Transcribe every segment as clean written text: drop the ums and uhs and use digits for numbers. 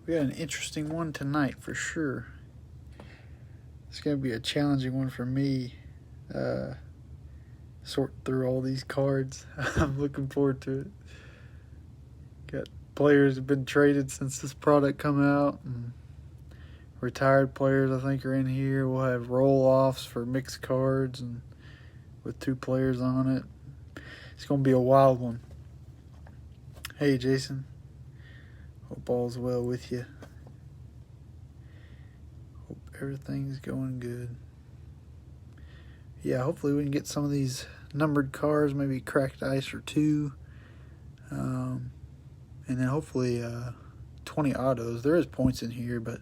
We got an interesting one tonight for sure. It's going to be a challenging one for me. Sort through all these cards. I'm looking forward to it. Got players have been traded since this product come out. And retired players I think are in here. We'll have roll-offs for mixed cards and with 2 players on it. It's going to be a wild one. Hey, Jason. Hope all's well with you. Hope everything's going good. Yeah, hopefully we can get some of these numbered cards, maybe cracked ice or 2. And then hopefully 20 autos. There is points in here, but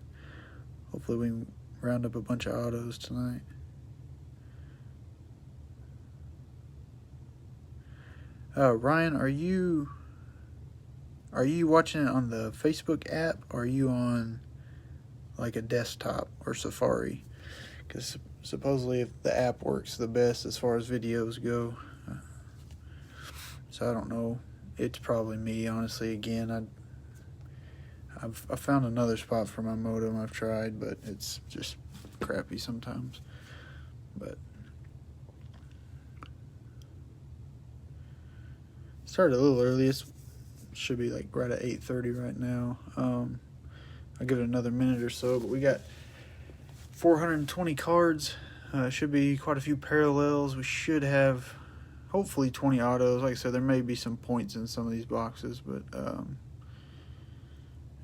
hopefully we can round up a bunch of autos tonight. Ryan, are you watching it on the Facebook app, or are you on like a desktop or Safari? Because supposedly if the app works the best as far as videos go. So I don't know. It's probably me, honestly. Again, I found another spot for my modem I've tried, but it's just crappy sometimes. But started a little early. It should be like right at 8:30 right now. I'll give it another minute or so, but we got 420 cards. Should be quite a few parallels. We should have hopefully 20 autos. Like I said, there may be some points in some of these boxes, but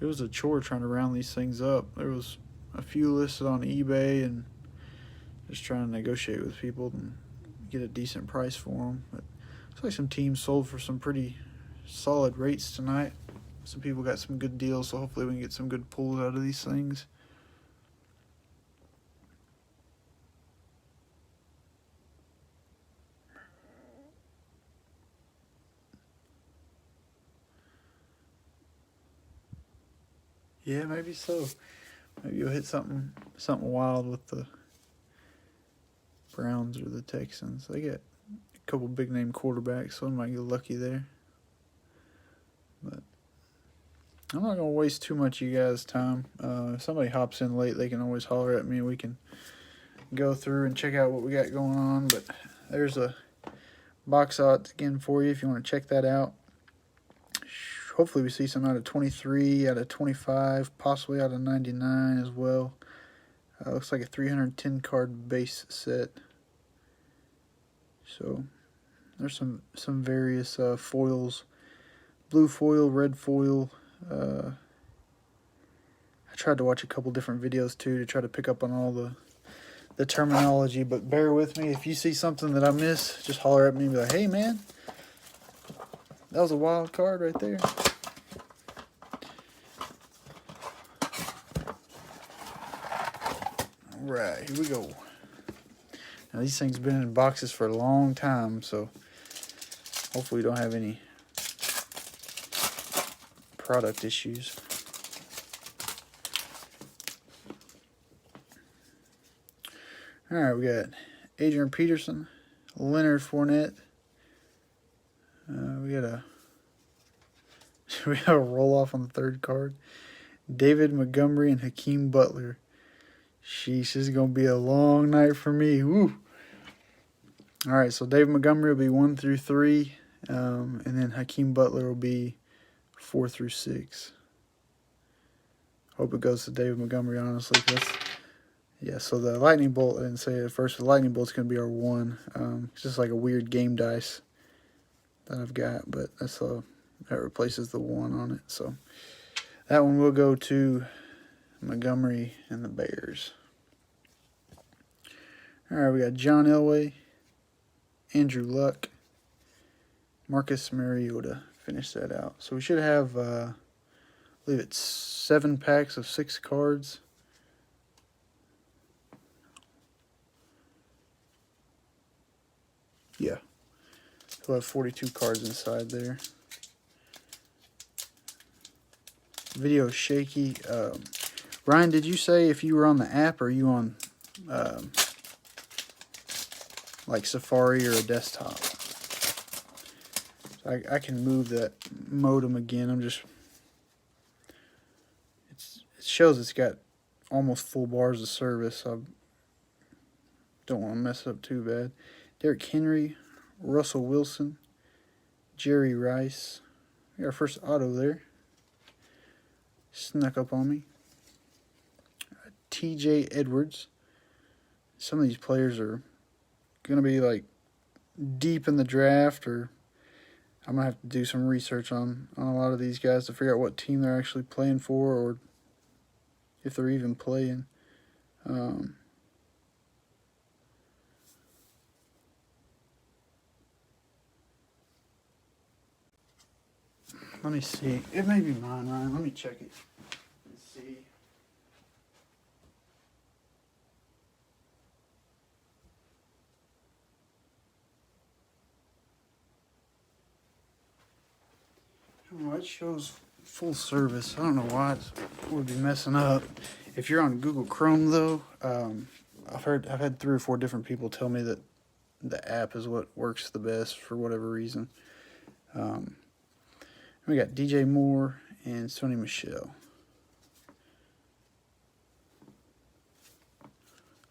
it was a chore trying to round these things up. There was a few listed on eBay, and just trying to negotiate with people and get a decent price for them. But looks like some teams sold for some pretty solid rates tonight. Some people got some good deals, so hopefully we can get some good pulls out of these things. Yeah, maybe so. Maybe you'll hit something wild with the Browns or the Texans. They get a couple big name quarterbacks, so I might get lucky there. But I'm not gonna waste too much of you guys' time. If somebody hops in late, they can always holler at me. We can go through and check out what we got going on. But there's a box odds again for you if you want to check that out. Hopefully we see some out of 23, out of 25, possibly out of 99 as well. Looks like a 310 card base set. So there's some various foils. Blue foil, red foil. I tried to watch a couple different videos too to try to pick up on all the terminology, but bear with me. If you see something that I miss, just holler at me and be like, hey man, that was a wild card right there. Alright, here we go. Now these things have been in boxes for a long time, so hopefully we don't have any product issues. Alright, we got Adrian Peterson, Leonard Fournette. We have a roll-off on the 3rd card. David Montgomery and Hakeem Butler. Sheesh, this is going to be a long night for me. Woo! Alright, so David Montgomery will be 1 through 3. And then Hakeem Butler will be 4 through 6. Hope it goes to David Montgomery, honestly. Yeah, so the lightning bolt, I didn't say it at first, the lightning bolt's going to be our 1. It's just like a weird game dice that I've got, but that replaces the 1 on it. So that one will go to Montgomery and the Bears. Alright, we got John Elway, Andrew Luck, Marcus Mariota. Finish that out. So we should have, I believe it's 7 packs of 6 cards. Yeah. We'll have 42 cards inside there. Video is shaky. Ryan, did you say if you were on the app or are you on like Safari or a desktop? So I can move that modem again. shows it's got almost full bars of service. So I don't want to mess up too bad. Derrick Henry, Russell Wilson, Jerry Rice. We got our first auto there. Snuck up on me. TJ Edwards. Some of these players are going to be like deep in the draft, or I'm going to have to do some research on a lot of these guys to figure out what team they're actually playing for, or if they're even playing. Let me see. It may be mine, Ryan. Let me check it and see. Oh, it shows full service. I don't know why it would be messing up. If you're on Google Chrome, though, I've had 3 or 4 different people tell me that the app is what works the best for whatever reason. We got DJ Moore and Sony Michel.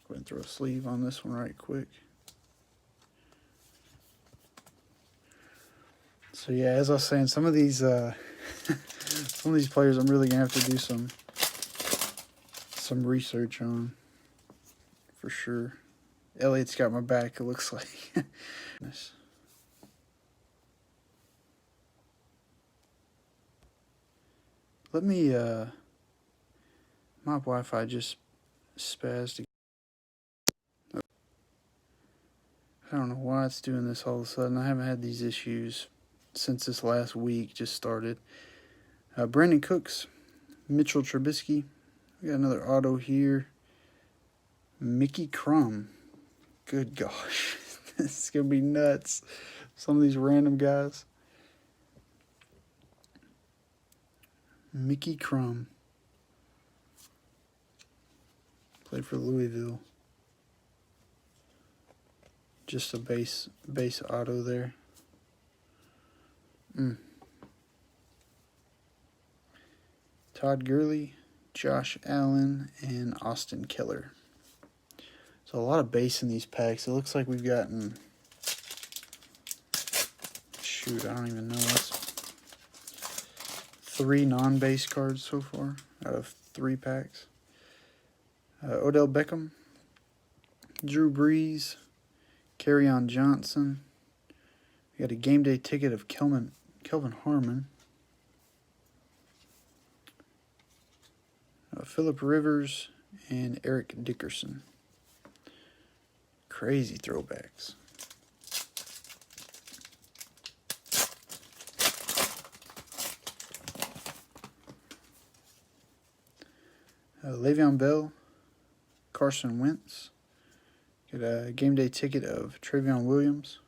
Go ahead and throw a sleeve on this one right quick. So yeah, as I was saying, some of these players I'm really gonna have to do some research on for sure. Elliot's got my back, it looks like. Let me my Wi-Fi just spazzed. I don't know why it's doing this all of a sudden. I haven't had these issues since this last week just started. Brandon Cooks, Mitchell Trubisky. We got another auto here. Mickey Crum. Good gosh. This is going to be nuts. Some of these random guys. Mickey Crum. Played for Louisville. Just a base auto there. Todd Gurley, Josh Allen, and Austin Keller. So a lot of base in these packs. It looks like we've gotten, shoot, I don't even know. That's 3 non-base cards so far out of 3 packs. Odell Beckham, Drew Brees, Kerryon Johnson. We got a game day ticket of Kelvin Harmon. Phillip Rivers and Eric Dickerson. Crazy throwbacks. Le'Veon Bell, Carson Wentz. Get a game day ticket of Travion Williams.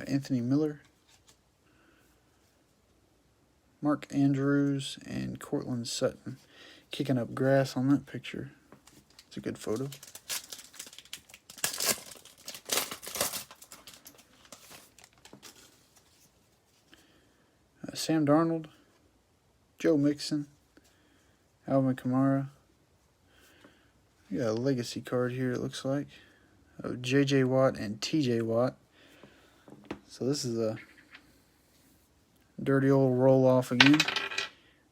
Anthony Miller. Mark Andrews and Cortland Sutton. Kicking up grass on that picture. It's a good photo. Sam Darnold, Joe Mixon, Alvin Kamara. We got a legacy card here, it looks like, of J.J. Watt and T.J. Watt. So this is a dirty old roll-off again.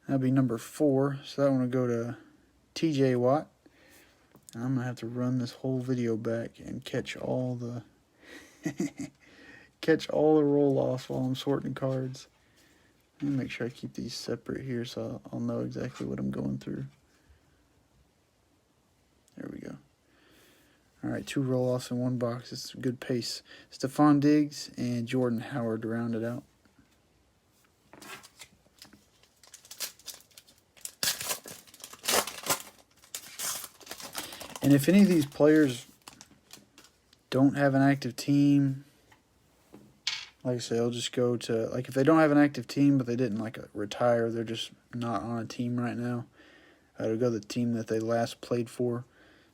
That'll be number 4. So that one will go to T.J. Watt. And I'm going to have to run this whole video back and catch all the roll-offs while I'm sorting cards. Let me make sure I keep these separate here so I'll know exactly what I'm going through. There we go. All right, 2 roll-offs in 1 box. It's a good pace. Stephon Diggs and Jordan Howard to round it out. And if any of these players don't have an active team, like I say, I'll just go to, like if they don't have an active team but they didn't like retire, they're just not on a team right now, I'll go to the team that they last played for.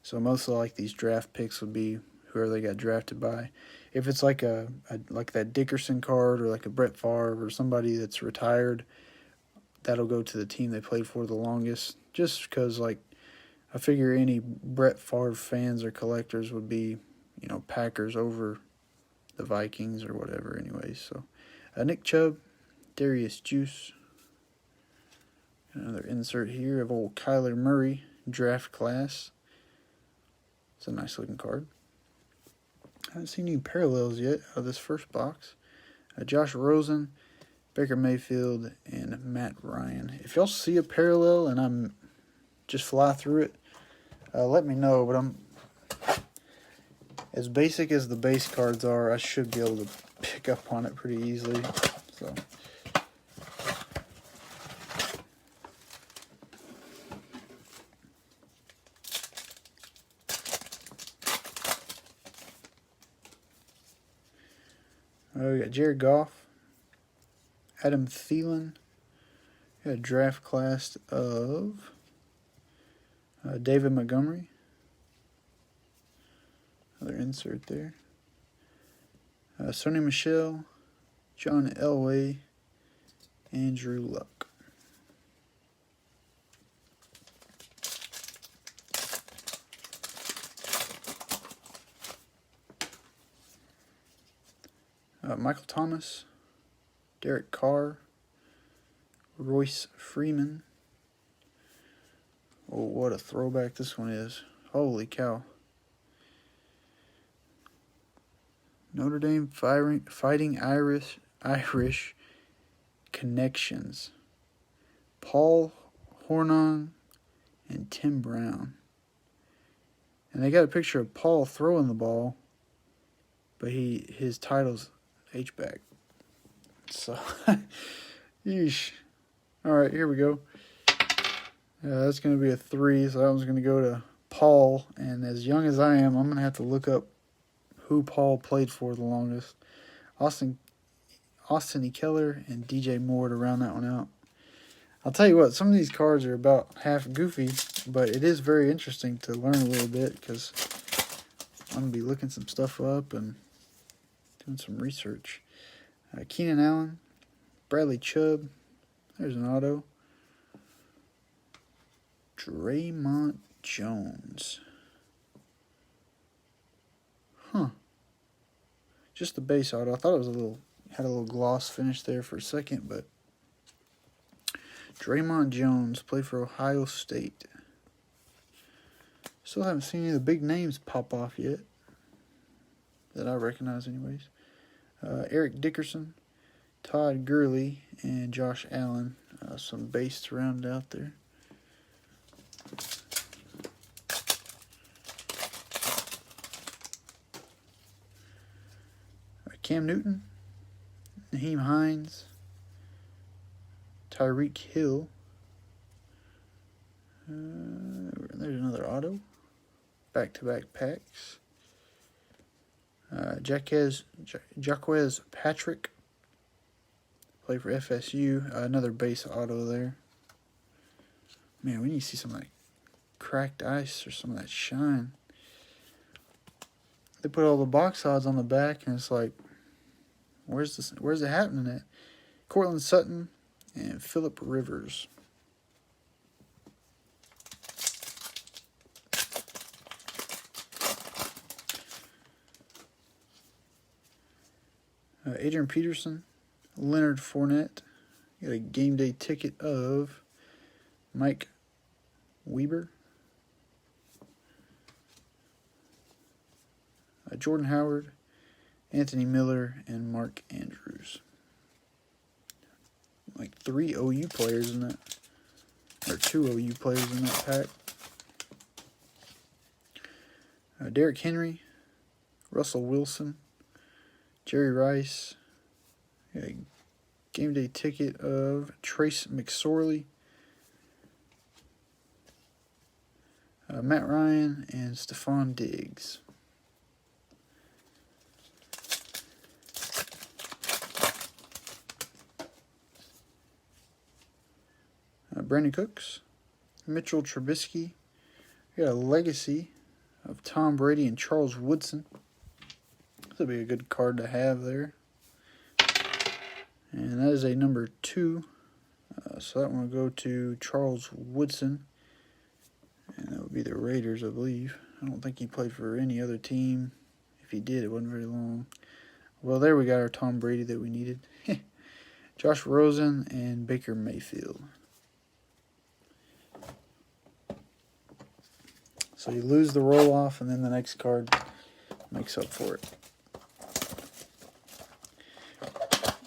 So most of like these draft picks would be whoever they got drafted by. If it's like like that Dickerson card or like a Brett Favre or somebody that's retired, that'll go to the team they played for the longest. Just because, like, I figure any Brett Favre fans or collectors would be, you know, Packers over the Vikings or whatever anyways. So, Nick Chubb, Darius Juice. Another insert here of old Kyler Murray, draft class. It's a nice looking card. I haven't seen any parallels yet out of this first box. Josh Rosen, Baker Mayfield, and Matt Ryan. If y'all see a parallel and I'm just fly through it, let me know. But I'm as basic as the base cards are, I should be able to pick up on it pretty easily. So. We got Jared Goff, Adam Thielen. We got a draft class of David Montgomery. Another insert there. Sonny Michel, John Elway, Andrew Luck. Michael Thomas, Derek Carr, Royce Freeman. Oh, what a throwback this one is. Holy cow. Notre Dame Fighting Irish Connections. Paul Hornung and Tim Brown. And they got a picture of Paul throwing the ball, but his title's H-back. So, yeesh. Alright, here we go. That's going to be a 3, so that one's going to go to Paul. And as young as I am, I'm going to have to look up who Paul played for the longest. Austin E. Keller and DJ Moore to round that one out. I'll tell you what, some of these cards are about half goofy, but it is very interesting to learn a little bit because I'm going to be looking some stuff up and doing some research. Keenan Allen, Bradley Chubb. There's an auto. Draymond Jones. Huh. Just the base auto. I thought it was had a little gloss finish there for a second, but Draymond Jones played for Ohio State. Still haven't seen any of the big names pop off yet that I recognize anyways. Eric Dickerson, Todd Gurley, and Josh Allen. Some base to round out there. Cam Newton, Naheem Hines, Tyreek Hill. There's another auto. Back-to-back packs. Jaquez Patrick. Play for FSU. Another base auto there. Man, we need to see some of that cracked ice or some of that shine. They put all the box odds on the back, and it's like, where's it happening at? Cortland Sutton and Phillip Rivers. Adrian Peterson, Leonard Fournette. Got a game day ticket of Mike Weber. Jordan Howard, Anthony Miller, and Mark Andrews. Like 3 OU players in that, or 2 OU players in that pack. Derrick Henry, Russell Wilson, Jerry Rice. A game day ticket of Trace McSorley, Matt Ryan, and Stephon Diggs. Brandon Cooks, Mitchell Trubisky. We got a legacy of Tom Brady and Charles Woodson. This will be a good card to have there. And that is a number 2 So that one will go to Charles Woodson. And that would be the Raiders, I believe. I don't think he played for any other team. If he did, it wasn't very long. Well, there we got our Tom Brady that we needed. Josh Rosen and Baker Mayfield. So you lose the roll-off, and then the next card makes up for it.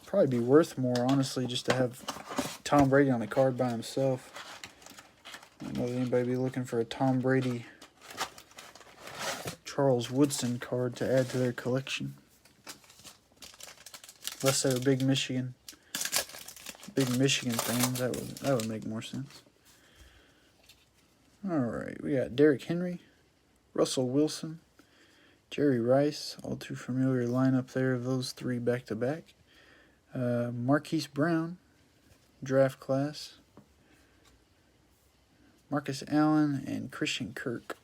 Probably be worth more, honestly, just to have Tom Brady on the card by himself. I don't know that anybody be looking for a Tom Brady Charles Woodson card to add to their collection. Unless they were big Michigan fans, that would make more sense. Alright, we got Derrick Henry, Russell Wilson, Jerry Rice, all too familiar lineup there of those three back-to-back. Marquise Brown, draft class. Marcus Allen and Christian Kirk.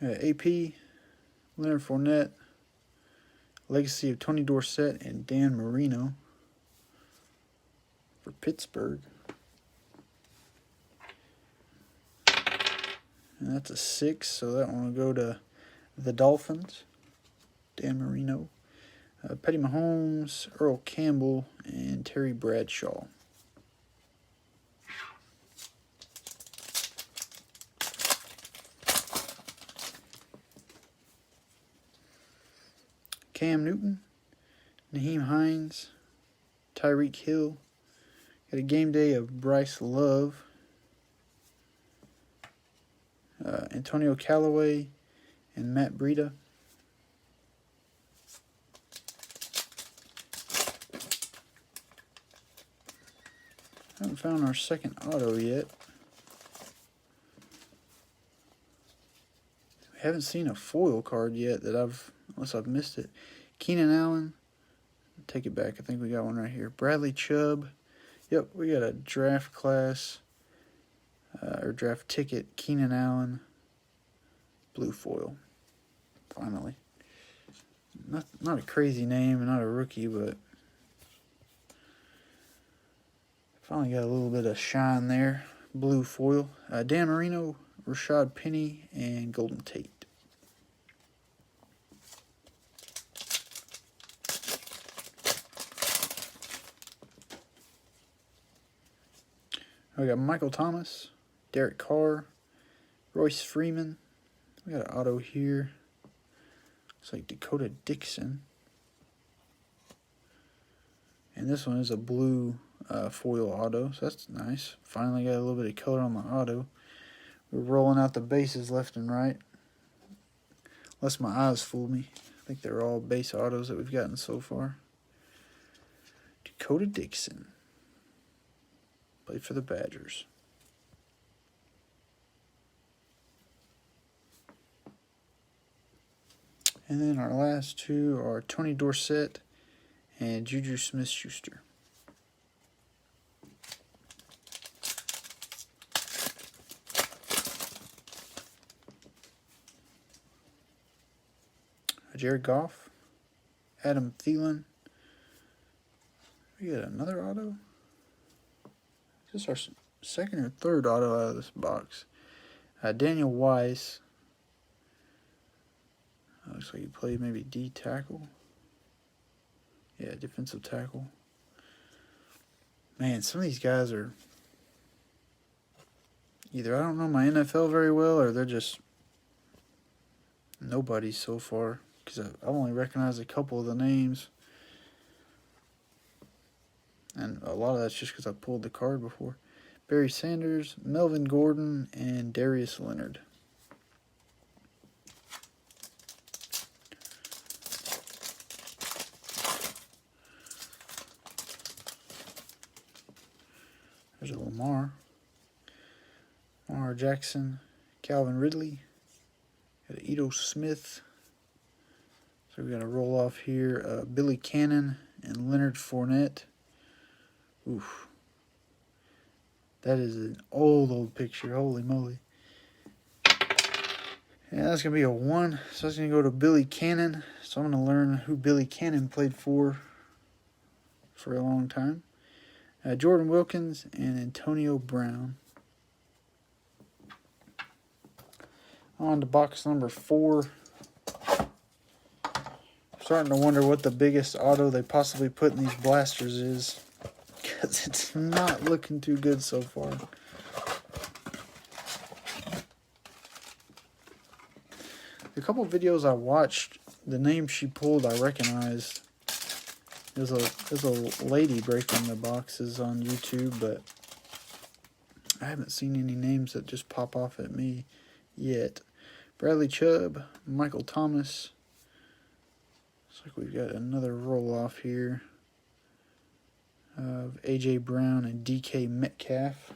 AP, Leonard Fournette, legacy of Tony Dorsett and Dan Marino for Pittsburgh. And that's a 6, so that one will go to the Dolphins. Dan Marino. Petty Mahomes, Earl Campbell, and Terry Bradshaw. Cam Newton, Naheem Hines, Tyreek Hill. Got a game day of Bryce Love, Antonio Callaway, and Matt Breida. Haven't found our second auto yet. We haven't seen a foil card yet unless I've missed it. Keenan Allen. Take it back. I think we got one right here. Bradley Chubb. Yep, we got a draft class or draft ticket. Keenan Allen. Blue foil. Finally. Not a crazy name and not a rookie, but finally got a little bit of shine there. Blue foil. Dan Marino, Rashad Penny, and Golden Tate. We got Michael Thomas, Derek Carr, Royce Freeman. We got an auto here. Looks like Dakota Dixon. And this one is a blue foil auto, so that's nice. Finally got a little bit of color on the auto. We're rolling out the bases left and right. Unless my eyes fool me. I think they're all base autos that we've gotten so far. Dakota Dixon. Played for the Badgers. And then our last two are Tony Dorsett and Juju Smith-Schuster. Jared Goff, Adam Thielen. We got another auto. Is this our second or third auto out of this box? Daniel Wise. Looks like he played maybe D tackle. Yeah, defensive tackle. Man, some of these guys are either I don't know my NFL very well or they're just nobody so far. Because I've only recognized a couple of the names. And a lot of that's just because I pulled the card before. Barry Sanders, Melvin Gordon, and Darius Leonard. There's a Lamar Jackson, Calvin Ridley, got an Ito Smith. So we got a roll off here. Billy Cannon and Leonard Fournette. Oof. That is an old picture. Holy moly. And that's going to be a 1. So that's going to go to Billy Cannon. So I'm going to learn who Billy Cannon played for a long time. Jordan Wilkins and Antonio Brown. On to box number 4. Starting to wonder what the biggest auto they possibly put in these blasters is, because it's not looking too good so far. A couple videos I watched, the name she pulled I recognized. There's a lady breaking the boxes on YouTube, but I haven't seen any names that just pop off at me yet. Bradley Chubb, Michael Thomas. Looks like we've got another roll-off here of A.J. Brown and D.K. Metcalf.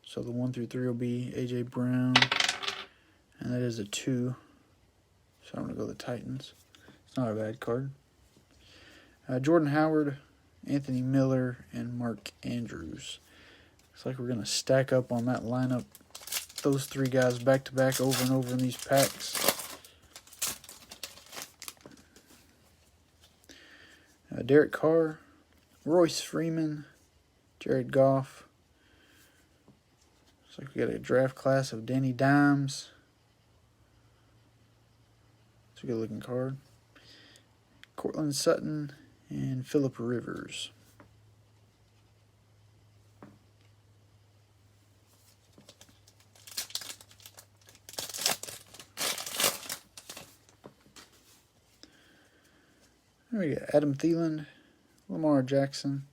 So the 1 through 3 will be A.J. Brown, and that is a 2. So I'm going to go the Titans. It's not a bad card. Jordan Howard, Anthony Miller, and Mark Andrews. Looks like we're going to stack up on that lineup. Those 3 guys back-to-back over and over in these packs. Derek Carr, Royce Freeman, Jared Goff. Looks like we got a draft class of Danny Dimes. It's a good looking card. Cortland Sutton and Phillip Rivers. There we go. Adam Thielen, Lamar Jackson,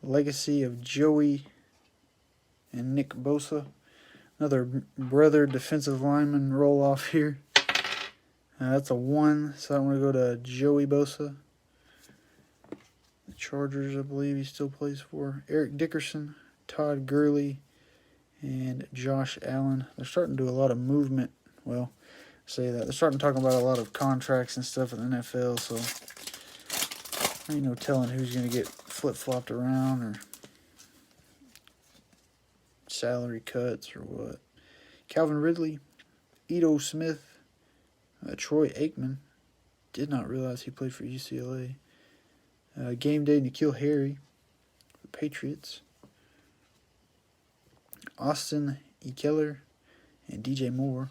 Legacy of Joey and Nick Bosa. Another brother defensive lineman roll off here. That's a 1, so I'm going to go to Joey Bosa. The Chargers, I believe he still plays for. Eric Dickerson, Todd Gurley, and Josh Allen. They're starting to do a lot of movement. Well, say that. They're starting to talk about a lot of contracts and stuff in the NFL, so ain't no telling who's going to get flip-flopped around or salary cuts or what. Calvin Ridley, Ito Smith, Troy Aikman. Did not realize he played for UCLA. Game Day, N'Keal Harry, the Patriots. Austin Ekeler and DJ Moore.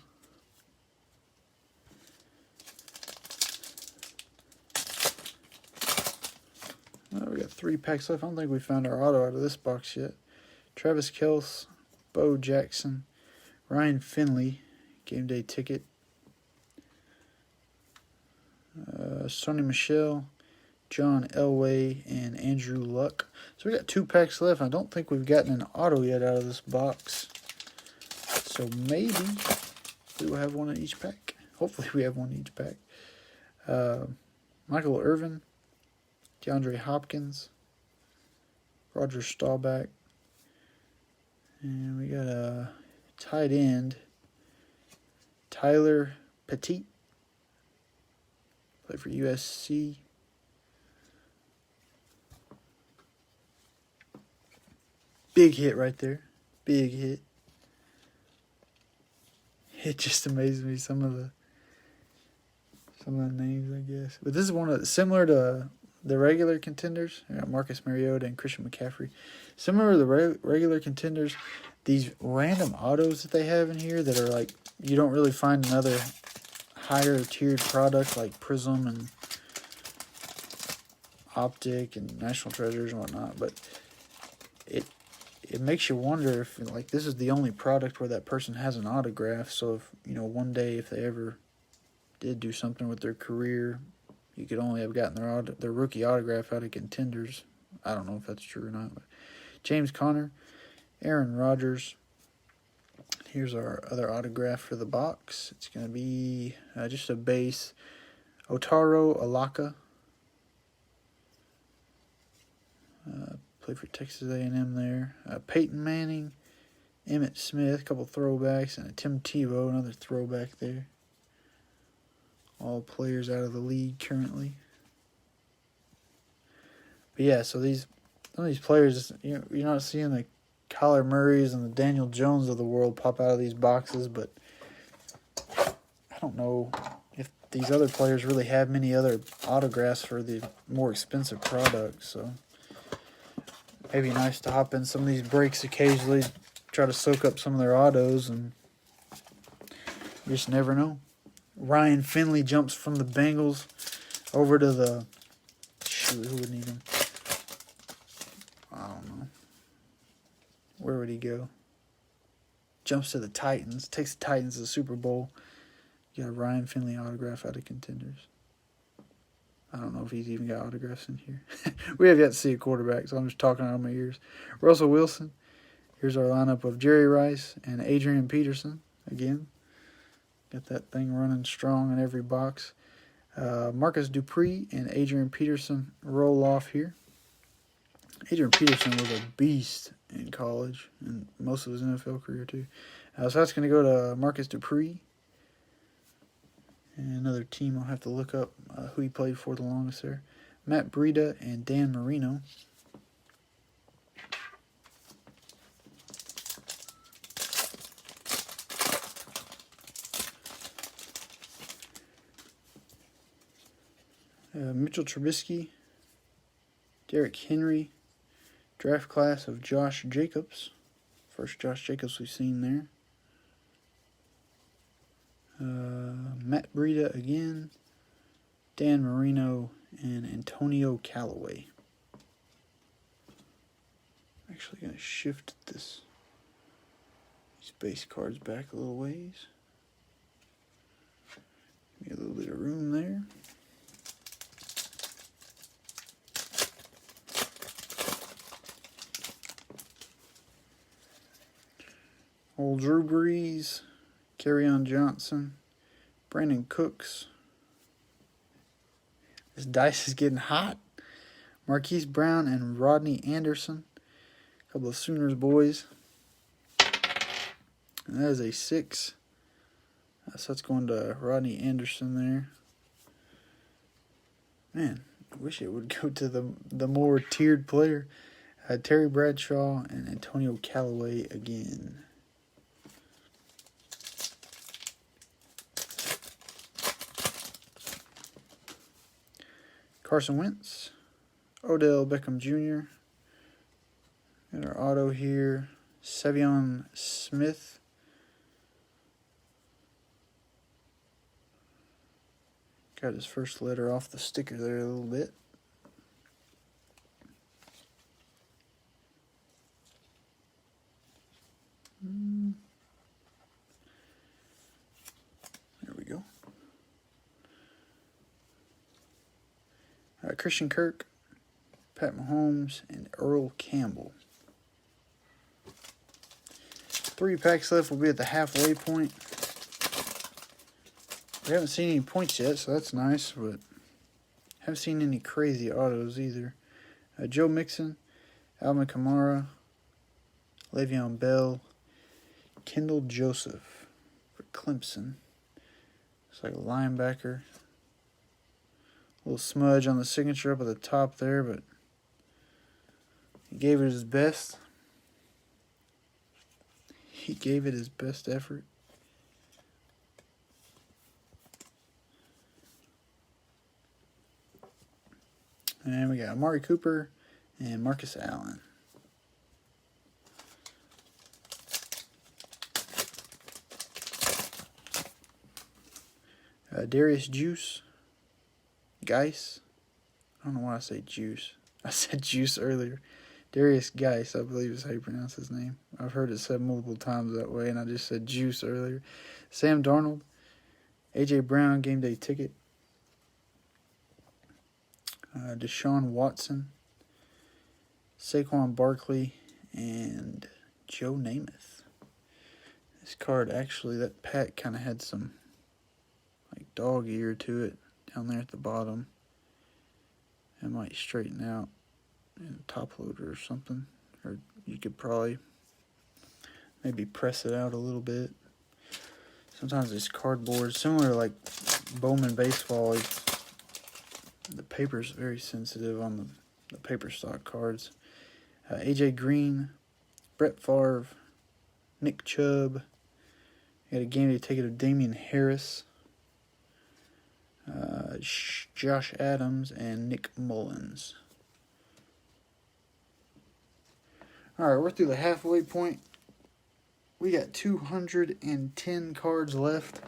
We got 3 packs left. I don't think we found our auto out of this box yet. Travis Kelce, Bo Jackson, Ryan Finley, game day ticket. Sonny Michel, John Elway, and Andrew Luck. So we got 2 packs left. I don't think we've gotten an auto yet out of this box. So maybe we will have one in each pack. Hopefully we have one in each pack. Michael Irvin, DeAndre Hopkins, Roger Staubach, and we got a tight end, Tyler Petit, played for USC. Big hit right there, big hit. It just amazes me, some of the names, I guess. But this is one of similar to the regular contenders. I got Marcus Mariota and Christian McCaffrey. Similar to the regular contenders, these random autos that they have in here that are like, you don't really find another higher tiered product like Prism and Optic and National Treasures and whatnot. But it makes you wonder if like this is the only product where that person has an autograph. So if, you know, one day if they ever did do something with their career, you could only have gotten their rookie autograph out of contenders. I don't know if that's true or not. But James Conner, Aaron Rodgers. Here's our other autograph for the box. It's going to be just a base. Otaro Alaka. Played for Texas A&M there. Peyton Manning, Emmitt Smith, a couple throwbacks, and a Tim Tebow, another throwback there. All players out of the league currently. But yeah, so some of these players, you're not seeing the Kyler Murrays and the Daniel Jones of the world pop out of these boxes, but don't know if these other players really have many other autographs for the more expensive products, so maybe nice to hop in some of these breaks occasionally, try to soak up some of their autos, and you just never know. Ryan Finley jumps from the Bengals over to the... Shoot, who would need him? I don't know. Where would he go? Jumps to the Titans. Takes the Titans to the Super Bowl. You got a Ryan Finley autograph out of Contenders. I don't know if he's even got autographs in here. We have yet to see a quarterback, so I'm just talking out of my ears. Russell Wilson. Here's our lineup of Jerry Rice and Adrian Peterson. Again, got that thing running strong in every box. Marcus Dupree and Adrian Peterson roll off here. Adrian Peterson was a beast in college and most of his NFL career too. So that's going to go to Marcus Dupree. And another team I'll have to look up who he played for the longest there. Matt Breida and Dan Marino. Mitchell Trubisky, Derrick Henry, draft class of Josh Jacobs. First Josh Jacobs we've seen there. Matt Breida again, Dan Marino, and Antonio Callaway. I'm actually going to shift these base cards back a little ways. Give me a little bit of room there. Old Drew Brees, Kerryon Johnson, Brandon Cooks. This dice is getting hot. Marquise Brown and Rodney Anderson. A couple of Sooners boys. And that is a 6. So that's going to Rodney Anderson there. Man, I wish it would go to the more tiered player. Terry Bradshaw and Antonio Callaway again. Carson Wentz, Odell Beckham Jr. Got our auto here. Savion Smith. Got his first letter off the sticker there a little bit. There we go. Christian Kirk, Pat Mahomes, and Earl Campbell. 3 packs left. We'll be at the halfway point. We haven't seen any points yet, so that's nice, but haven't seen any crazy autos either. Joe Mixon, Alvin Kamara, Le'Veon Bell, Kendall Joseph for Clemson. It's like a linebacker. A little smudge on the signature up at the top there, but he gave it his best. He gave it his best effort. And we got Amari Cooper and Marcus Allen. Darius Juice. Geis. I don't know why I say Juice. I said Juice earlier. Darius Geis, I believe is how you pronounce his name. I've heard it said multiple times that way, and I just said Juice earlier. Sam Darnold. A.J. Brown, game day ticket. Deshaun Watson. Saquon Barkley. And Joe Namath. This card, actually, that pack kind of had some like dog ear to it down there at the bottom. It might straighten out in a top loader or something. Or you could probably maybe press it out a little bit. Sometimes it's cardboard, similar to like Bowman baseball. The paper's very sensitive on the paper stock cards. AJ Green, Brett Favre, Nick Chubb. Got a game day ticket of Damian Harris Josh Adams, and Nick Mullins. Alright, we're through the halfway point. We got 210 cards left.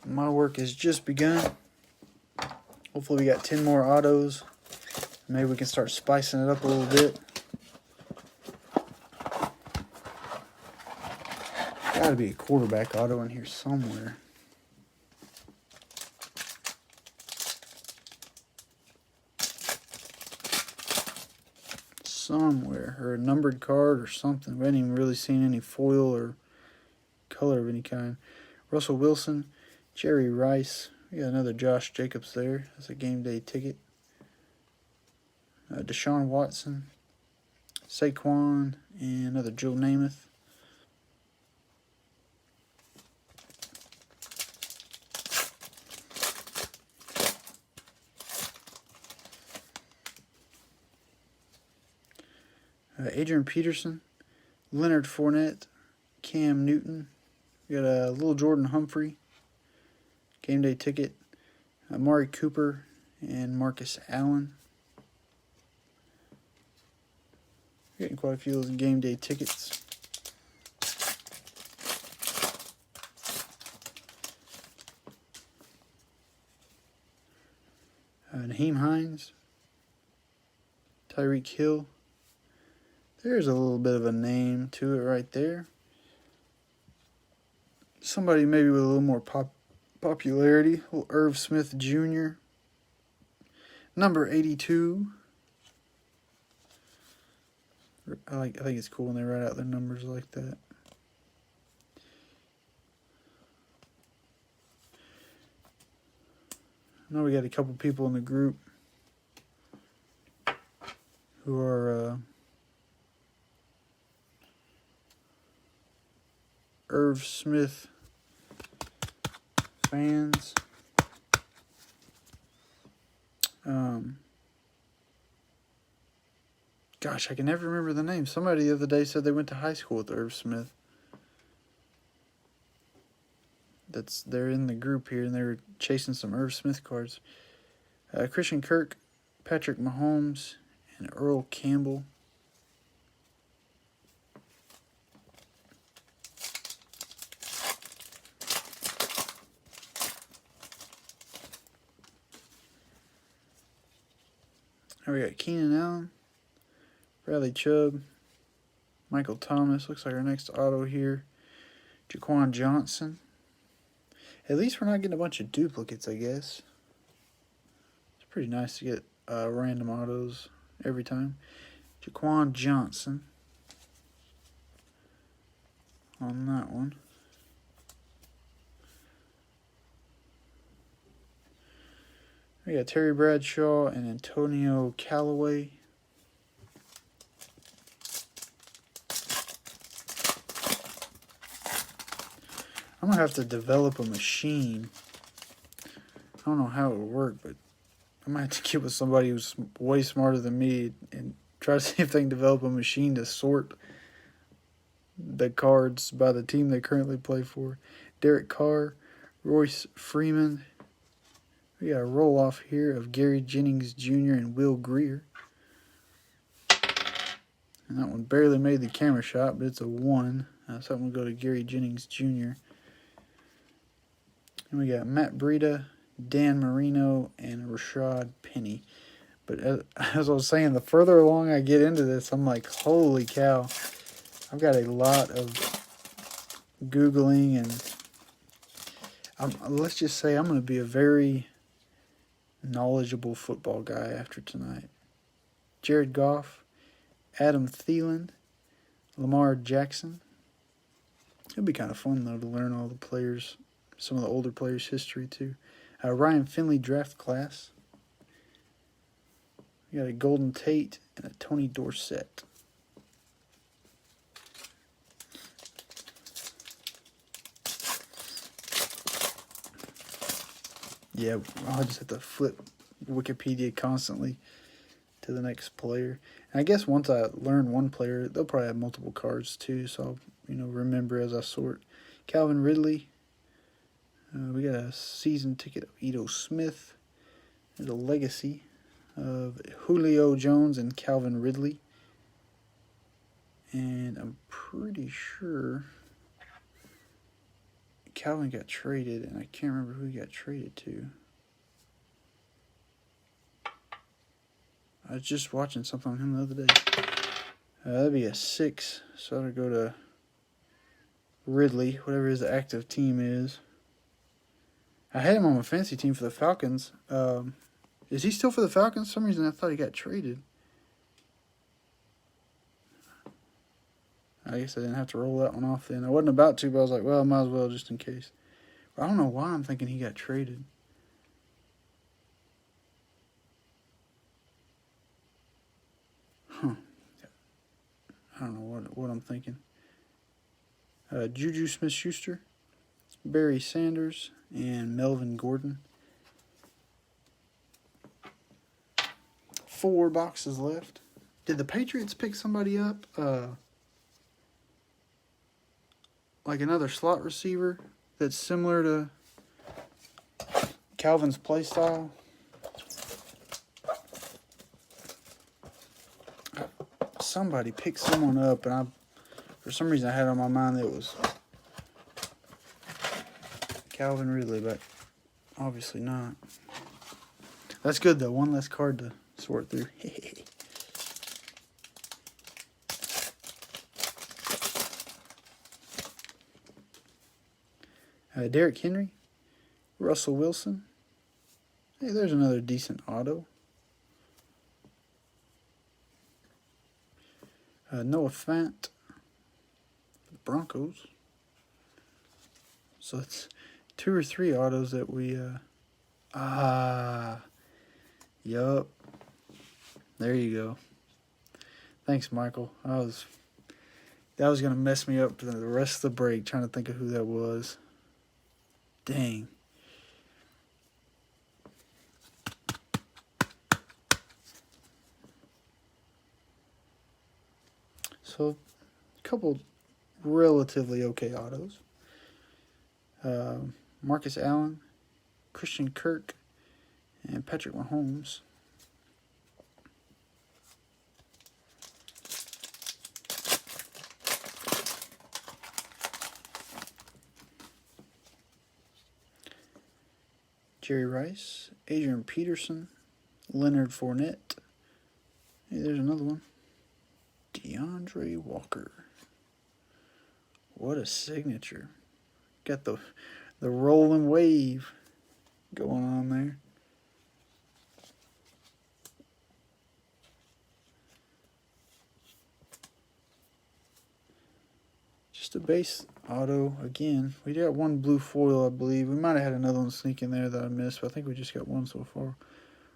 My work has just begun. Hopefully we got 10 more autos. Maybe we can start spicing it up a little bit. Gotta be a quarterback auto in here somewhere. Or a numbered card or something. We haven't even really seen any foil or color of any kind. Russell Wilson, Jerry Rice. We got another Josh Jacobs there. That's a game day ticket. Deshaun Watson, Saquon, and another Joe Namath. Adrian Peterson, Leonard Fournette, Cam Newton. We got a little Jordan Humphrey, game day ticket. Amari Cooper and Marcus Allen. Getting quite a few of those game day tickets. Naheem Hines, Tyreek Hill. There's a little bit of a name to it right there. Somebody maybe with a little more popularity. Little Irv Smith Jr. Number 82. I think it's cool when they write out their numbers like that. I know we got a couple people in the group who are Irv Smith fans. Gosh, I can never remember the name. Somebody the other day said they went to high school with Irv Smith. They're in the group here, and they're chasing some Irv Smith cards. Christian Kirk, Patrick Mahomes, and Earl Campbell. Now we got Keenan Allen, Bradley Chubb, Michael Thomas. Looks like our next auto here. Jaquan Johnson. At least we're not getting a bunch of duplicates, I guess. It's pretty nice to get random autos every time. Jaquan Johnson on that one. We got Terry Bradshaw and Antonio Callaway. I'm going to have to develop a machine. I don't know how it would work, but I might have to get with somebody who's way smarter than me and try to see if they can develop a machine to sort the cards by the team they currently play for. Derek Carr, Royce Freeman. We got a roll-off here of Gary Jennings Jr. and Will Greer. And that one barely made the camera shot, but it's a 1. So I'm going to go to Gary Jennings Jr. And we got Matt Breida, Dan Marino, and Rashad Penny. But as I was saying, the further along I get into this, I'm like, holy cow. I've got a lot of Googling, and let's just say I'm going to be a very knowledgeable football guy after tonight. Jared Goff, Adam Thielen, Lamar Jackson. It'll be kind of fun, though, to learn all the players, some of the older players' history, too. Ryan Finley draft class. We got a Golden Tate and a Tony Dorsett. Yeah, I'll just have to flip Wikipedia constantly to the next player. And I guess once I learn one player, they'll probably have multiple cards too, so I'll remember as I sort. Calvin Ridley, We got a season ticket of Ito Smith. There's a legacy of Julio Jones and Calvin Ridley. And I'm pretty sure Calvin got traded, and I can't remember who he got traded to. I was just watching something on him the other day. That'd be a 6, so I'm going to go to Ridley, whatever his active team is. I had him on my fantasy team for the Falcons. Is he still for the Falcons? For some reason I thought he got traded. I guess I didn't have to roll that one off then. I wasn't about to, but I was like, well, I might as well just in case. I don't know why I'm thinking he got traded. Huh. I don't know what I'm thinking. Juju Smith-Schuster, Barry Sanders, and Melvin Gordon. 4 boxes left. Did the Patriots pick somebody up? Like another slot receiver that's similar to Calvin's play style? Somebody picked someone up, and for some reason I had on my mind that it was Calvin Ridley, but obviously not. That's good though. One less card to sort through. Derrick Henry, Russell Wilson. Hey, there's another decent auto. Noah Fant, the Broncos. So it's 2 or 3 autos that we, yup. There you go. Thanks, Michael. That was going to mess me up for the rest of the break trying to think of who that was. Dang. So, a couple relatively okay autos. Marcus Allen, Christian Kirk, and Patrick Mahomes. Jerry Rice, Adrian Peterson, Leonard Fournette. Hey, there's another one. DeAndre Walker. What a signature. Got the rolling wave going on there. Just a base auto again. We got one blue foil, I believe. We might have had another one sneak in there that I missed, but I think we just got one so far.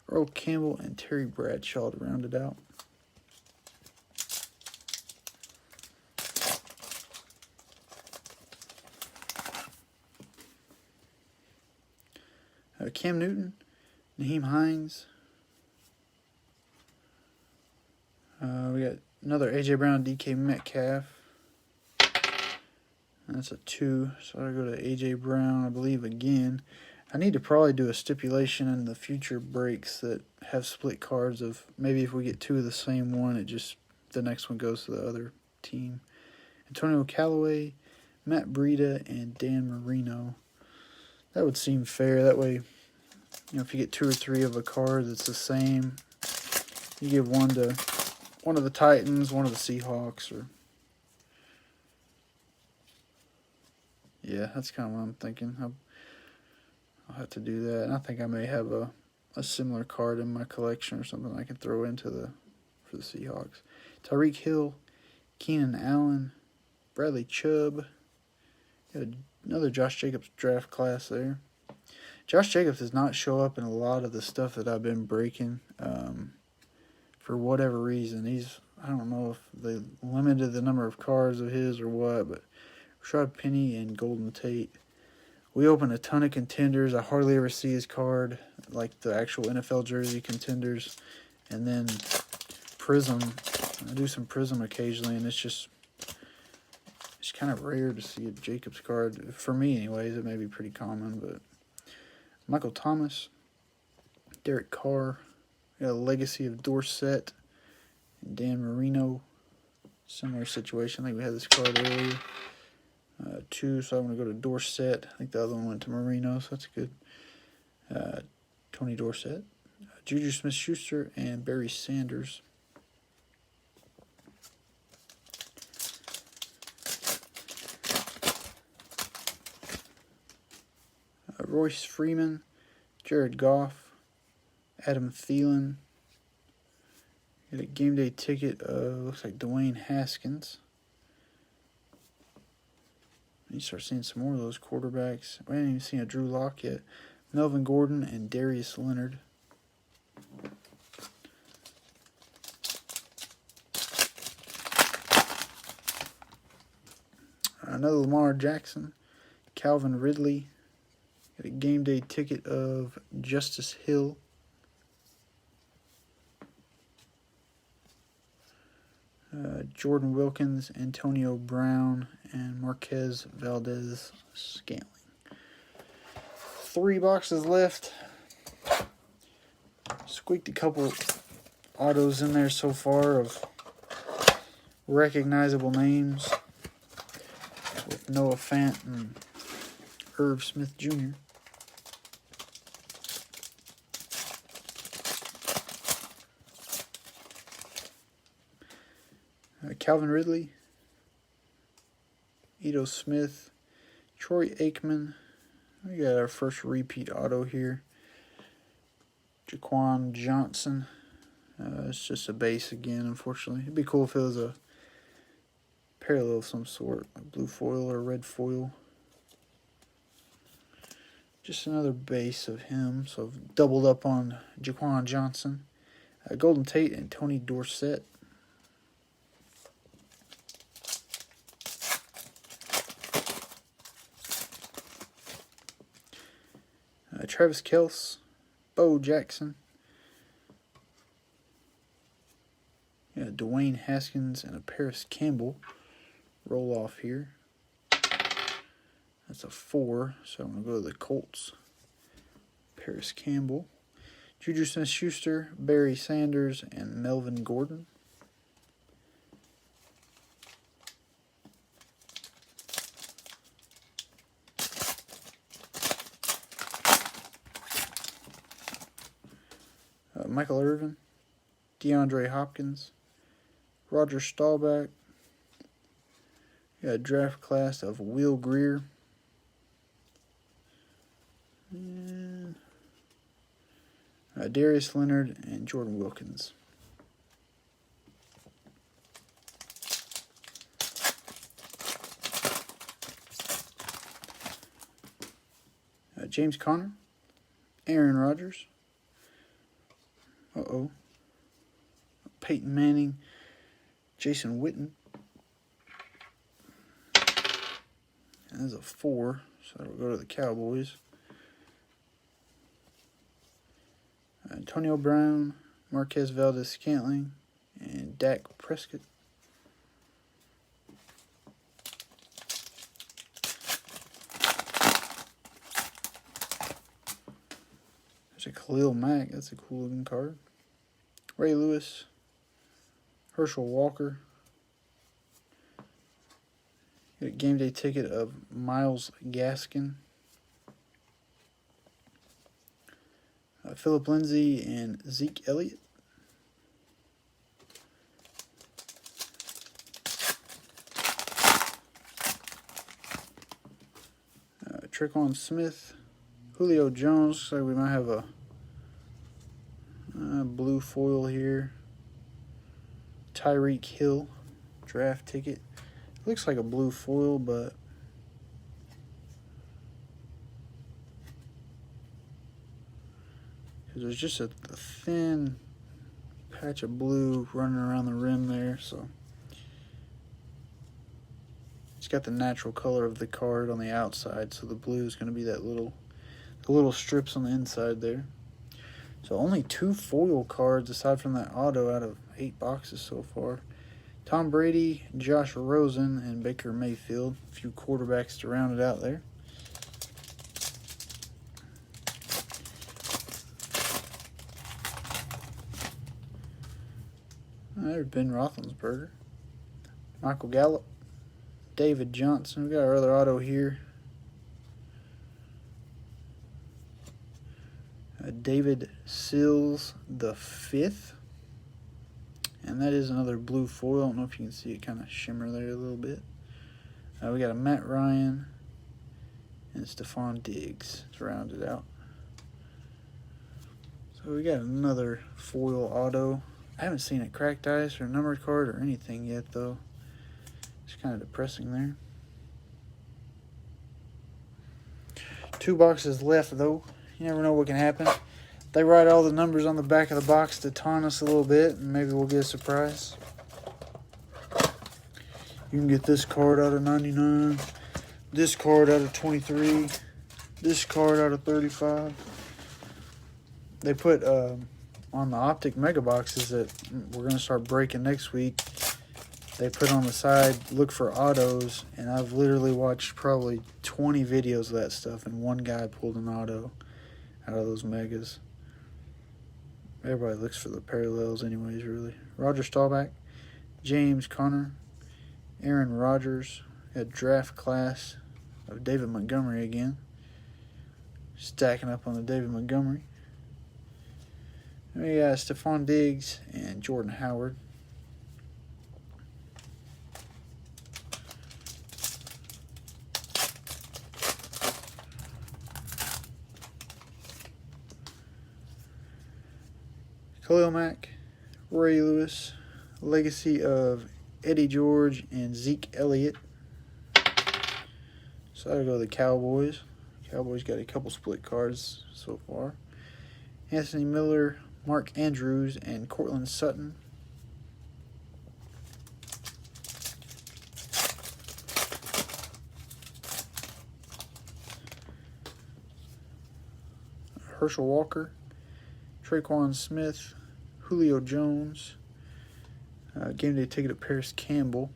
Earl Campbell and Terry Bradshaw to round it out. Cam Newton, Naheem Hines. We got another A.J. Brown, DK Metcalf. That's a 2, so I go to A.J. Brown, I believe, again. I need to probably do a stipulation in the future breaks that have split cards of maybe if we get 2 of the same one, the next one goes to the other team. Antonio Callaway, Matt Breida, and Dan Marino. That would seem fair. That way, if you get 2 or 3 of a card that's the same, you give one to one of the Titans, one of the Seahawks, or yeah, that's kind of what I'm thinking. I'll have to do that. And I think I may have a similar card in my collection or something I can throw into for the Seahawks. Tyreek Hill, Keenan Allen, Bradley Chubb. Got another Josh Jacobs draft class there. Josh Jacobs does not show up in a lot of the stuff that I've been breaking for whatever reason. I don't know if they limited the number of cards of his or what, but Rashad Penny and Golden Tate. We open a ton of Contenders. I hardly ever see his card, like the actual NFL jersey Contenders. And then Prism. I do some Prism occasionally, and it's kind of rare to see a Jacobs card. For me, anyways, it may be pretty common, but Michael Thomas, Derek Carr, we got a legacy of Dorsett, and Dan Marino. Similar situation. I think we had this card earlier. 2, so I'm going to go to Dorsett. I think the other one went to Marino, so that's good. Tony Dorsett, Juju Smith-Schuster, and Barry Sanders. Royce Freeman, Jared Goff, Adam Thielen. Get a game day ticket of, looks like Dwayne Haskins. You start seeing some more of those quarterbacks. We haven't even seen a Drew Lock yet. Melvin Gordon and Darius Leonard. Another Lamar Jackson, Calvin Ridley. Got a game day ticket of Justice Hill. Jordan Wilkins, Antonio Brown, and Marquez Valdez-Scantling. 3 boxes left. Squeaked a couple autos in there so far of recognizable names with Noah Fant and Irv Smith Jr. Calvin Ridley, Ito Smith, Troy Aikman. We got our first repeat auto here. Jaquan Johnson. It's just a base again, unfortunately. It'd be cool if it was a parallel of some sort, like blue foil or red foil. Just another base of him, so I've doubled up on Jaquan Johnson. Golden Tate and Tony Dorsett. Travis Kelce, Bo Jackson. Yeah, Dwayne Haskins and a Paris Campbell. Roll off here. That's a 4, so I'm going to go to the Colts. Paris Campbell. Juju Smith-Schuster, Barry Sanders, and Melvin Gordon. Michael Irvin, DeAndre Hopkins, Roger Staubach. Got a draft class of Will Greer. And Darius Leonard and Jordan Wilkins. James Conner, Aaron Rodgers. Peyton Manning, Jason Witten. And that's a 4, so we'll go to the Cowboys. Antonio Brown, Marquez Valdez-Scantling, and Dak Prescott. There's a Khalil Mack. That's a cool looking card. Ray Lewis, Herschel Walker. Got a game day ticket of Myles Gaskin. Philip Lindsay and Zeke Elliott. Tre'Quan Smith, Julio Jones. Looks like we might have a blue foil here. Tyreek Hill, draft ticket. Looks like a blue foil, but there's just a thin patch of blue running around the rim there, so it's got the natural color of the card on the outside, so the blue is going to be that the little strips on the inside there. So only 2 foil cards aside from that auto out of 8 boxes so far. Tom Brady, Josh Rosen, and Baker Mayfield. A few quarterbacks to round it out there. There's Ben Roethlisberger. Michael Gallup. David Johnson. We've got our other auto here. David Sills the 5th. And that is another blue foil. I don't know if you can see it kind of shimmer there a little bit. We got a Matt Ryan and Stephon Diggs to round it out. So we got another foil auto. I haven't seen a cracked ice or a numbered card or anything yet, though. It's kind of depressing there. 2 boxes left, though. You never know what can happen. They write all the numbers on the back of the box to taunt us a little bit, and maybe we'll get a surprise. You can get this card out of 99, this card out of 23, this card out of 35. They put on the Optic Mega Boxes that we're going to start breaking next week. They put on the side, look for autos, and I've literally watched probably 20 videos of that stuff, and one guy pulled an auto out of those megas. Everybody looks for the parallels anyways, really. Roger Staubach, James Conner, Aaron Rodgers, a draft class of David Montgomery again. Stacking up on the David Montgomery. We got Stephon Diggs and Jordan Howard. Khalil Mack, Ray Lewis, legacy of Eddie George and Zeke Elliott. So I'll go the Cowboys. Cowboys got a couple split cards so far. Anthony Miller, Mark Andrews, and Cortland Sutton. Herschel Walker, Traquan Smith, Julio Jones, game day ticket of Paris Campbell,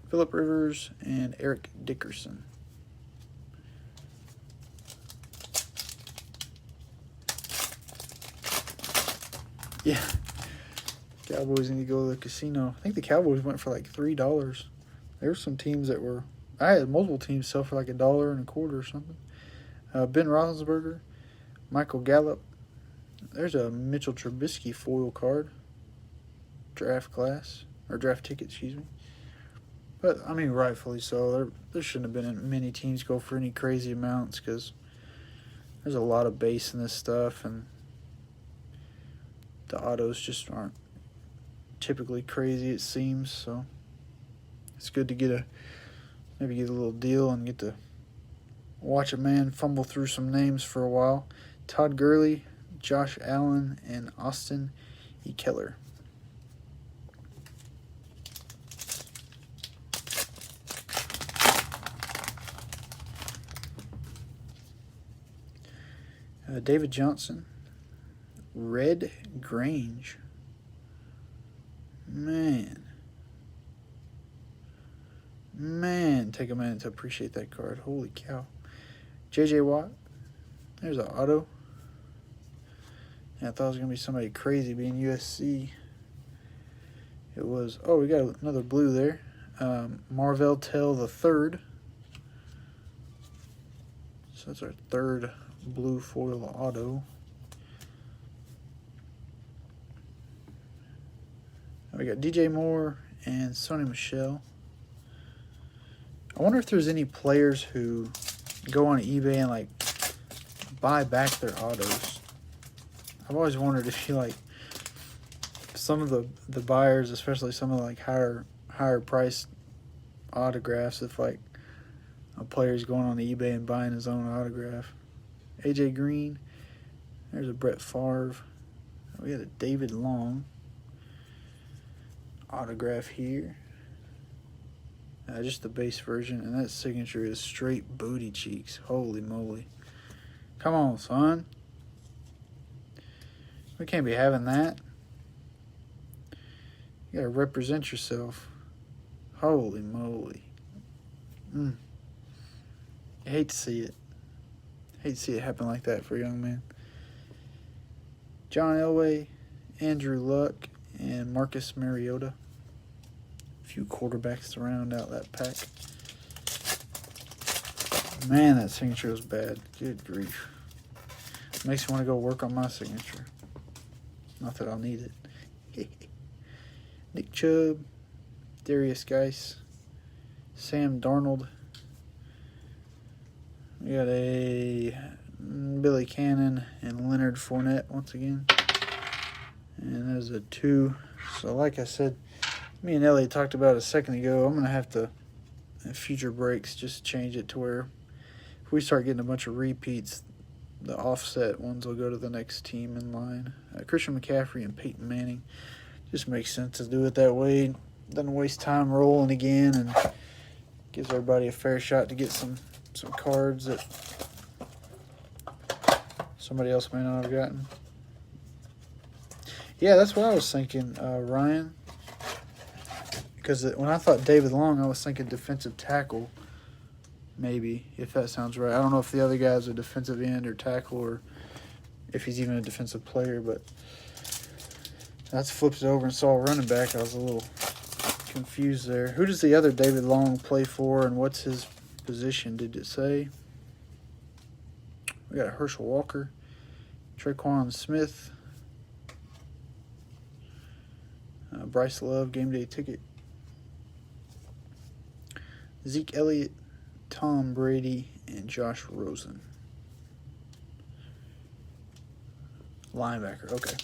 Phillip Rivers, and Eric Dickerson. Yeah, Cowboys need to go to the casino. I think the Cowboys went for like $3. There were some teams that were, I had multiple teams sell for like $1.25 or something. Ben Roethlisberger, Michael Gallup. There's a Mitchell Trubisky foil card. Draft class, or draft ticket, excuse me. But, I mean, rightfully so. There shouldn't have been many teams go for any crazy amounts because there's a lot of base in this stuff, and the autos just aren't typically crazy, it seems. So it's good to maybe get a little deal and get to watch a man fumble through some names for a while. Todd Gurley, Josh Allen, and Austin Ekeler. David Johnson, Red Grange. Man, take a minute to appreciate that card. Holy cow. J.J. Watt. There's an auto. Yeah, I thought it was going to be somebody crazy being USC. It was, we got another blue there. Marvell Tell the third. So that's our third blue foil auto. We got DJ Moore and Sony Michel. I wonder if there's any players who go on eBay and like buy back their autos. I've always wondered if you like some of the buyers, especially some of the like higher priced autographs, if like a player's going on eBay and buying his own autograph. AJ Green. There's a Brett Favre. We got a David Long autograph here. Just the base version, and that signature is straight booty cheeks. Holy moly. Come on, son. We can't be having that. You gotta represent yourself. Holy moly. I hate to see it. Hate to see it happen like that for a young man. John Elway, Andrew Luck, and Marcus Mariota. A few quarterbacks to round out that pack. Man, that signature was bad. Good grief. Makes me want to go work on my signature. Not that I'll need it. Nick Chubb, Darius Geis, Sam Darnold. We got a Billy Cannon and Leonard Fournette once again. And there's a 2. So like I said, me and Ellie talked about a second ago, I'm going to have to, in future breaks, just change it to where if we start getting a bunch of repeats, the offset ones will go to the next team in line. Christian McCaffrey and Peyton Manning. Just makes sense to do it that way. Doesn't waste time rolling again and gives everybody a fair shot to get some cards that somebody else may not have gotten. Yeah, that's what I was thinking, Ryan. Because when I thought David Long, I was thinking defensive tackle, maybe, if that sounds right. I don't know if the other guy's a defensive end or tackle or if he's even a defensive player, but that's flipped it over and saw a running back. I was a little confused there. Who does the other David Long play for, and what's his position? Did it say? We got a Herschel Walker, Traquan Smith, Bryce Love, game day ticket, Zeke Elliott, Tom Brady, and Josh Rosen. Linebacker, okay.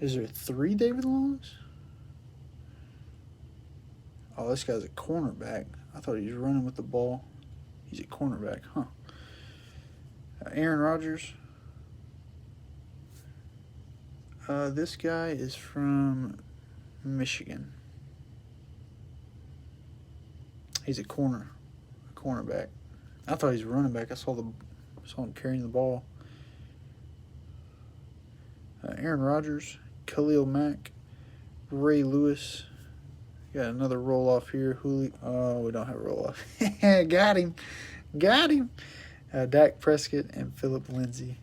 Is there 3 David Longs? Oh, this guy's a cornerback. I thought he was running with the ball. He's a cornerback, huh? Aaron Rodgers. This guy is from Michigan. He's a cornerback. I thought he was a running back. I saw him carrying the ball. Aaron Rodgers, Khalil Mack, Ray Lewis. Got another roll-off here. Oh, we don't have a roll-off. Got him. Dak Prescott and Philip Lindsay.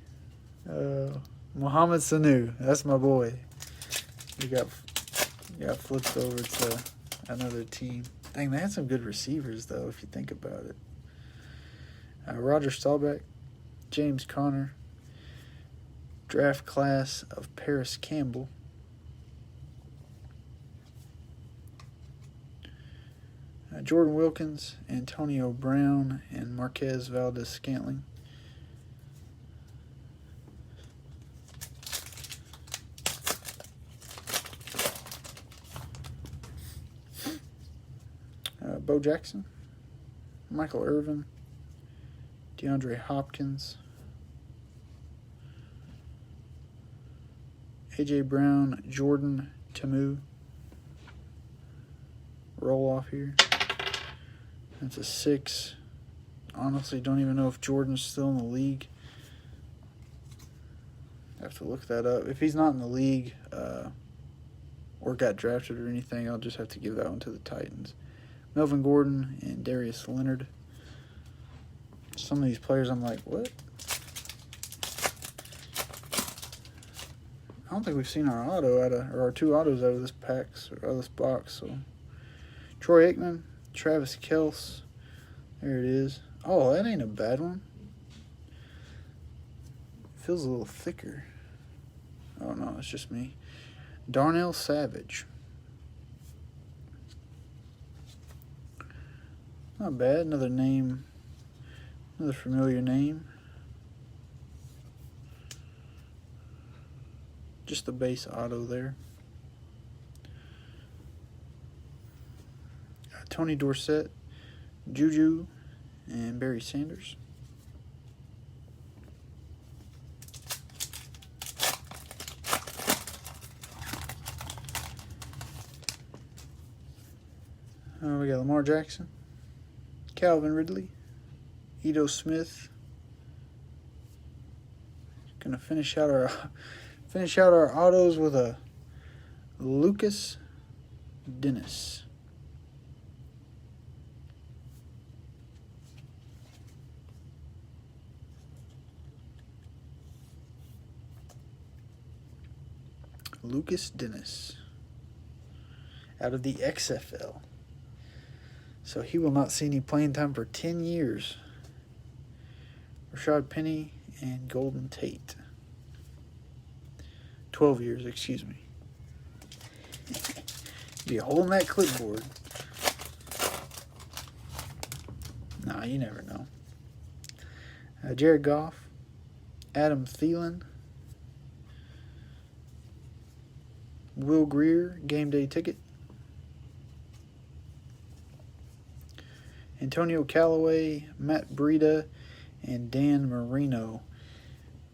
Mohamed Sanu. That's my boy. He got flipped over to another team. Dang, they had some good receivers, though, if you think about it. Roger Staubach, James Conner, draft class of Paris Campbell, Jordan Wilkins, Antonio Brown, and Marquez Valdez-Scantling. Bo Jackson, Michael Irvin, DeAndre Hopkins, A.J. Brown, Jordan Tamu. Roll off here. That's a 6. Honestly, don't even know if Jordan's still in the league. I have to look that up. If he's not in the league or got drafted or anything, I'll just have to give that one to the Titans. Melvin Gordon and Darius Leonard. Some of these players I'm like, what? I don't think we've seen our our 2 autos out of this box. So Troy Aikman, Travis Kelce. There it is. Oh, that ain't a bad one. Feels a little thicker. Oh no, it's just me. Darnell Savage. Not bad. Another name. Another familiar name. Just the base auto there. Tony Dorsett, Juju, and Barry Sanders. We got Lamar Jackson, Calvin Ridley, Ito Smith. Gonna finish out our autos with a Lucas Dennis. Lucas Dennis out of the XFL. So he will not see any playing time for 10 years. Rashad Penny and Golden Tate. 12 years, excuse me. Be holding that clipboard. Nah, you never know. Jared Goff, Adam Thielen, Will Greer, game day ticket. Antonio Callaway, Matt Breida, and Dan Marino.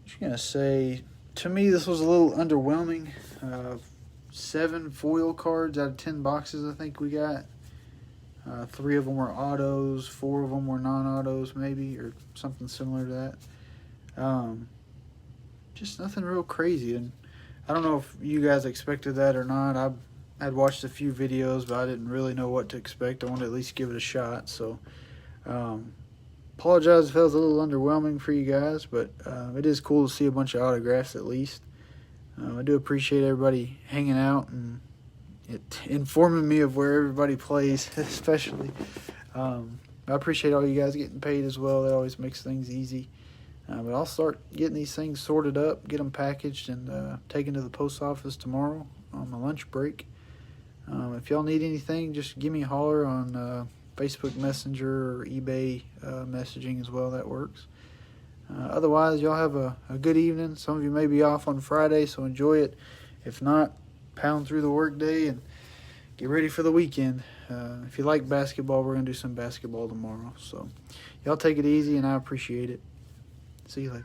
Just going to say, to me, this was a little underwhelming. 7 foil cards out of 10 boxes I think we got. 3 of them were autos, 4 of them were non-autos maybe, or something similar to that. Just nothing real crazy. And I don't know if you guys expected that or not. I'd watched a few videos, but I didn't really know what to expect. I wanted to at least give it a shot. So, apologize if that was a little underwhelming for you guys, but it is cool to see a bunch of autographs at least. I do appreciate everybody hanging out and informing me of where everybody plays, especially. I appreciate all you guys getting paid as well. That always makes things easy. But I'll start getting these things sorted up, get them packaged, and taken to the post office tomorrow on my lunch break. If y'all need anything, just give me a holler on Facebook Messenger or eBay messaging as well. That works. Otherwise, y'all have a good evening. Some of you may be off on Friday, so enjoy it. If not, pound through the workday and get ready for the weekend. If you like basketball, we're going to do some basketball tomorrow. So y'all take it easy, and I appreciate it. See you later.